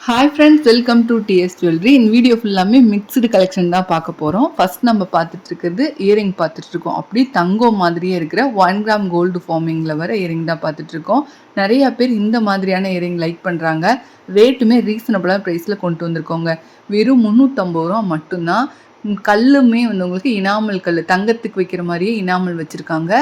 Hi friends, welcome to DS jewellery. இந்த video ஃபுல்லாமே mixed collection தான் பார்க்க போகிறோம். ஃபர்ஸ்ட் நம்ம பார்த்துட்டு இருக்கிறது இயரிங் பார்த்துட்டு இருக்கோம். அப்படி தங்கம் மாதிரியே இருக்கிற 1 கிராம் கோல்டு ஃபார்மிங்கில் வர இயரிங் தான் பார்த்துட்டு இருக்கோம். நிறைய பேர் இந்த மாதிரியான இயரிங் லைக் பண்ணுறாங்க. ரேட்டுமே ரீசனபிளான ப்ரைஸில் கொண்டு வந்திருக்கோங்க. வெறும் 350 ரூபா மட்டும்தான். கல்லுமே வந்து உங்களுக்கு இனாமல் கல், தங்கத்துக்கு வைக்கிற மாதிரியே இனாமல் வச்சுருக்காங்க.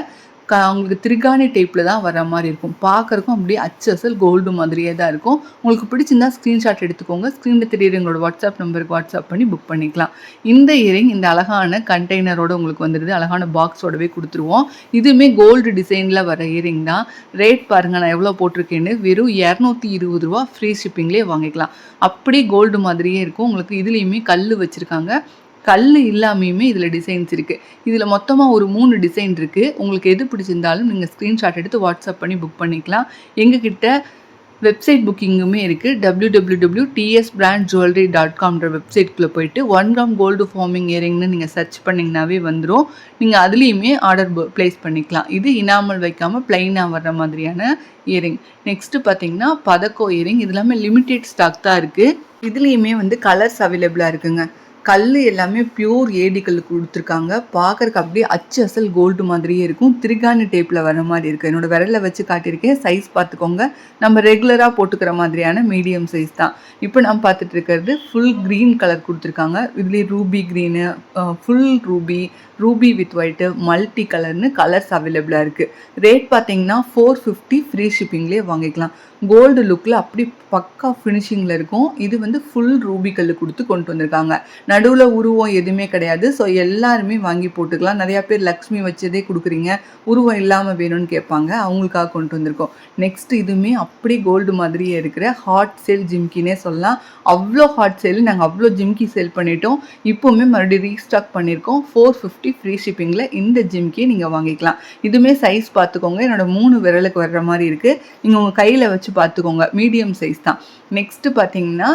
உங்களுக்கு திரிகானி டைப்பில் தான் வர மாதிரி இருக்கும். பார்க்குறக்கும் அப்படியே அச்சசல் கோல்டு மாதிரியே தான் இருக்கும். உங்களுக்கு பிடிச்சிருந்தா ஸ்க்ரீன்ஷாட் எடுத்துக்கோங்க. ஸ்க்ரீனில் தெரியுற எங்களோட வாட்ஸ்அப் நம்பருக்கு வாட்ஸ்அப் பண்ணி புக் பண்ணிக்கலாம். இந்த இயரிங் இந்த அழகான கண்டெய்னரோட உங்களுக்கு வந்துடுது. அழகான பாக்ஸோடவே கொடுத்துருவோம். இதுவுமே கோல்டு டிசைனில் வர இயரிங் தான். ரேட் பாருங்கள் நான் எவ்வளோ போட்டிருக்கேன்னு. வெறும் 220 ரூபா ஃப்ரீ ஷிப்பிங்லேயே வாங்கிக்கலாம். அப்படி கோல்டு மாதிரியே இருக்கும். உங்களுக்கு இதுலேயுமே கல் வச்சுருக்காங்க. கல் இல்லாமையுமே இதில் டிசைன்ஸ் இருக்குது. இதில் மொத்தமாக ஒரு 3 டிசைன் இருக்குது. உங்களுக்கு எது பிடிச்சிருந்தாலும் நீங்கள் ஸ்க்ரீன்ஷாட் எடுத்து வாட்ஸ்அப் பண்ணி புக் பண்ணிக்கலாம். எங்ககிட்ட வெப்சைட் புக்கிங்குமே இருக்குது. www.tsbrandjewelry.comன்ற வெப்சைட்குள்ளே போயிட்டு 1 கிராம் கோல்டு ஃபார்மிங் இயரிங்னு நீங்கள் சர்ச் பண்ணிங்கனாவே வந்துடும். நீங்கள் அதுலேயுமே ஆர்டர் ப்ளேஸ் பண்ணிக்கலாம். இது இனாமல் வைக்காமல் ப்ளைனாக வர்ற மாதிரியான இயரிங். நெக்ஸ்ட்டு பார்த்தீங்கன்னா பதக்கோ இயரிங். இது எல்லாமே லிமிட்டெட் ஸ்டாக் தான் இருக்குது. இதுலேயுமே வந்து கலர்ஸ் அவைலபிளாக இருக்குங்க. கல் எல்லாமே பியூர் ஏடி கல் கொடுத்துருக்காங்க. பார்க்குறக்கு அப்படியே அச்சு அசல் கோல்டு மாதிரியே இருக்கும். திரிகானி டைப்பில் வர மாதிரி இருக்குது. என்னோடய விரலில் வச்சு காட்டியிருக்கேன். சைஸ் பார்த்துக்கோங்க. நம்ம ரெகுலராக போட்டுக்கிற மாதிரியான மீடியம் சைஸ் தான். இப்போ நம்ம பார்த்துட்டு இருக்கிறது ஃபுல் க்ரீன் கலர் கொடுத்துருக்காங்க. இதுலேயே ruby green, full ruby with white, multi கலர்னு கலர்ஸ் அவைலபிளாக இருக்குது. ரேட் பார்த்தீங்கன்னா 450 ஃப்ரீ ஷிப்பிங்லேயே வாங்கிக்கலாம். கோல்டு லுக்கில் அப்படி பக்கா ஃபினிஷிங்கில் இருக்கும். இது வந்து ஃபுல் ரூபி கல் கொடுத்து கொண்டு வந்திருக்காங்க. நடுவில் உருவம் எதுவுமே கிடையாது. ஸோ எல்லாருமே வாங்கி போட்டுக்கலாம். நிறையா பேர் லக்ஷ்மி வச்சதே கொடுக்குறீங்க, உருவம் இல்லாமல் வேணும்னு கேட்பாங்க. அவங்களுக்காக கொண்டு வந்திருக்கோம். நெக்ஸ்ட் இதுவுமே அப்படி கோல்டு மாதிரியே இருக்கிற ஹாட் சேல் ஜிம்கினே சொல்லலாம். அவ்வளோ ஹாட் சேல், நாங்கள் அவ்வளோ ஜிம்கி சேல் பண்ணிட்டோம். இப்போவுமே மறுபடியும் ரீஸ்டாக் பண்ணியிருக்கோம். 450 ஃப்ரீ ஷிப்பிங்கில் இந்த ஜிம்கியை நீங்கள் வாங்கிக்கலாம். இதுவுமே சைஸ் பார்த்துக்கோங்க. என்னோட 3 விரலுக்கு வர்ற மாதிரி இருக்குது. நீங்கள் உங்கள் கையில் வச்சு பார்த்துக்கோங்க. மீடியம் சைஸ் தான். நெக்ஸ்ட்டு பார்த்தீங்கன்னா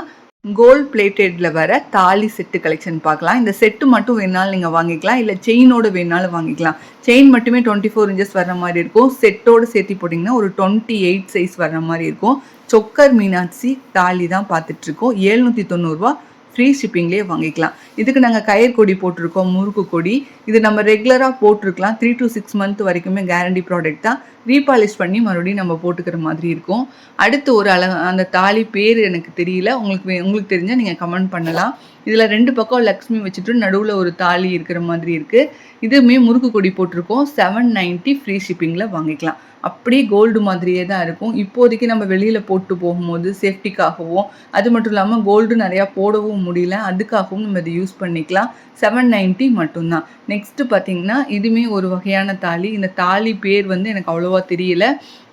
கோல்ட் பிளேட்டடில் வர தாலி செட்டு கலெக்ஷன் பார்க்கலாம். இந்த செட்டு மட்டும் வேணாலும் நீங்கள் வாங்கிக்கலாம், இல்லை செயினோடு வேணாலும் வாங்கிக்கலாம். செயின் மட்டுமே 24 இன்ச்சஸ் வர்ற மாதிரி இருக்கும். செட்டோடு சேர்த்து போட்டிங்கன்னா ஒரு 28 சைஸ் வர்ற மாதிரி இருக்கும். சொக்கர் மீனாட்சி தாலி தான் பார்த்துட்ருக்கோம். 790 ரூபா ஃப்ரீ ஷிப்பிங்லேயே வாங்கிக்கலாம். இதுக்கு நாங்கள் கயிறு கொடி போட்டிருக்கோம், முறுக்கு கொடி. இது நம்ம ரெகுலராக போட்டிருக்கலாம். 3 to 6 மந்த் வரைக்குமே கேரண்டி ப்ராடக்ட் தான். ரீபாலிஷ் பண்ணி மறுபடியும் நம்ம போட்டுக்கிற மாதிரி இருக்கும். அடுத்து ஒரு அந்த தாலி பேர் எனக்கு தெரியல. உங்களுக்கு தெரிஞ்சால் நீங்கள் கமெண்ட் பண்ணலாம். இதில் 2 பக்கம் லக்ஷ்மி வச்சுட்டு நடுவில் ஒரு தாலி இருக்கிற மாதிரி இருக்குது. இதுவுமே முறுக்கு கொடி போட்டிருக்கோம். 790 ஃப்ரீ ஷிப்பிங்கில் வாங்கிக்கலாம். அப்படியே கோல்டு மாதிரியே தான் இருக்கும். இப்போதைக்கு நம்ம வெளியில் போட்டு போகும்போது சேஃப்டிக்காகவும், அது மட்டும் இல்லாமல் கோல்டு நிறையா போடவும் முடியல, அதுக்காகவும் நம்ம இதை யூஸ் பண்ணிக்கலாம். 790 மட்டும்தான். நெக்ஸ்ட்டு பார்த்தீங்கன்னா இதுவுமே ஒரு வகையான தாலி. இந்த தாலி பேர் வந்து எனக்கு அவ்வளோவா தெரியல.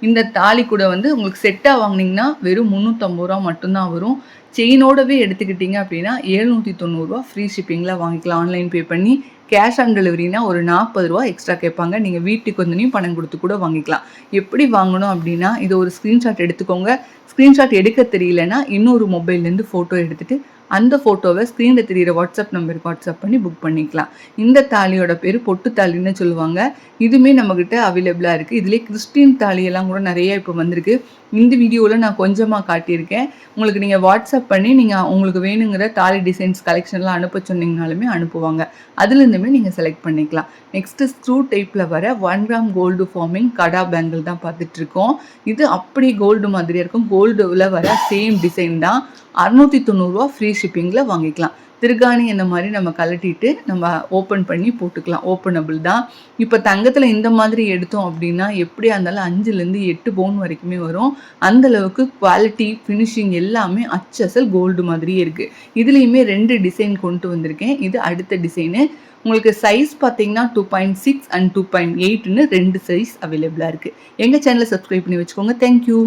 இந்த தாலி கூட வந்து உங்களுக்கு செட்டாக வாங்கினீங்கன்னா வெறும் 350 ரூபா மட்டும்தான் வரும். செயினோடவே எடுத்துக்கிட்டிங்க அப்படின்னா 790 ரூபா ஃப்ரீ ஷிப்பிங்கில் வாங்கிக்கலாம். ஆன்லைன் பே பண்ணி. கேஷ் ஆன் டெலிவரினா ஒரு 40 ரூபா எக்ஸ்ட்ரா கேட்பாங்க. நீங்கள் வீட்டுக்கு வந்து பணம் கொடுத்து கூட வாங்கிக்கலாம். எப்படி வாங்கணும் அப்படின்னா இது ஒரு ஸ்க்ரீன்ஷாட் எடுத்துக்கோங்க. ஸ்க்ரீன்ஷாட் எடுக்க தெரியலனா இன்னொரு மொபைல்லேருந்து ஃபோட்டோ எடுத்துகிட்டு அந்த ஃபோட்டோவை ஸ்க்ரீனில் தெரிகிற வாட்ஸ்அப் நம்பருக்கு வாட்ஸ்அப் பண்ணி புக் பண்ணிக்கலாம். இந்த தாலியோட பேர் பொட்டு தாலின்னு சொல்லுவாங்க. இதுவுமே நம்மக்கிட்ட அவைலபிளாக இருக்குது. இதிலே கிறிஸ்டின் தாலியெல்லாம் கூட நிறைய இப்போ வந்திருக்கு. இந்த வீடியோவில் நான் கொஞ்சமாக காட்டியிருக்கேன். உங்களுக்கு நீங்கள் வாட்ஸ்அப் பண்ணி நீங்கள் உங்களுக்கு வேணுங்கிற தாலி டிசைன்ஸ் கலெக்ஷன்லாம் அனுப்ப சொன்னீங்கனாலுமே அனுப்புவாங்க. அதுலேருந்துமே நீங்கள் செலக்ட் பண்ணிக்கலாம். நெக்ஸ்ட்டு ஸ்க்ரூ டைப்பில் வர 1 கிராம் கோல்டு ஃபார்மிங் கடா பேங்கிள் தான் பார்த்துட்ருக்கோம். இது அப்படி கோல்டு மாதிரியே இருக்கும். கோல்டுவில் வர சேம் டிசைன் தான். 690 ரூபா ஃப்ரீ ஷிப்பிங்கில் வாங்கிக்கலாம். திருகாணி இந்த மாதிரி நம்ம கலட்டிட்டு நம்ம ஓப்பன் பண்ணி போட்டுக்கலாம். ஓப்பனபிள் தான். இப்போ தங்கத்தில் இந்த மாதிரி எடுத்தோம் அப்படின்னா எப்படியா இருந்தாலும் 5லேருந்து 8 பவுன் வரைக்குமே வரும். அந்தளவுக்கு குவாலிட்டி, ஃபினிஷிங் எல்லாமே அச்சசல் கோல்டு மாதிரியே இருக்குது. இதுலேயுமே 2 டிசைன் கொண்டு வந்திருக்கேன். இது அடுத்த டிசைனு. உங்களுக்கு சைஸ் பார்த்தீங்கன்னா 2.6 அண்ட் 2.8ன்னு 2 சைஸ் அவைலபிளாக இருக்குது. எங்கள் சேனலை சப்ஸ்கிரைப் பண்ணி வச்சுக்கோங்க. தேங்க்யூ.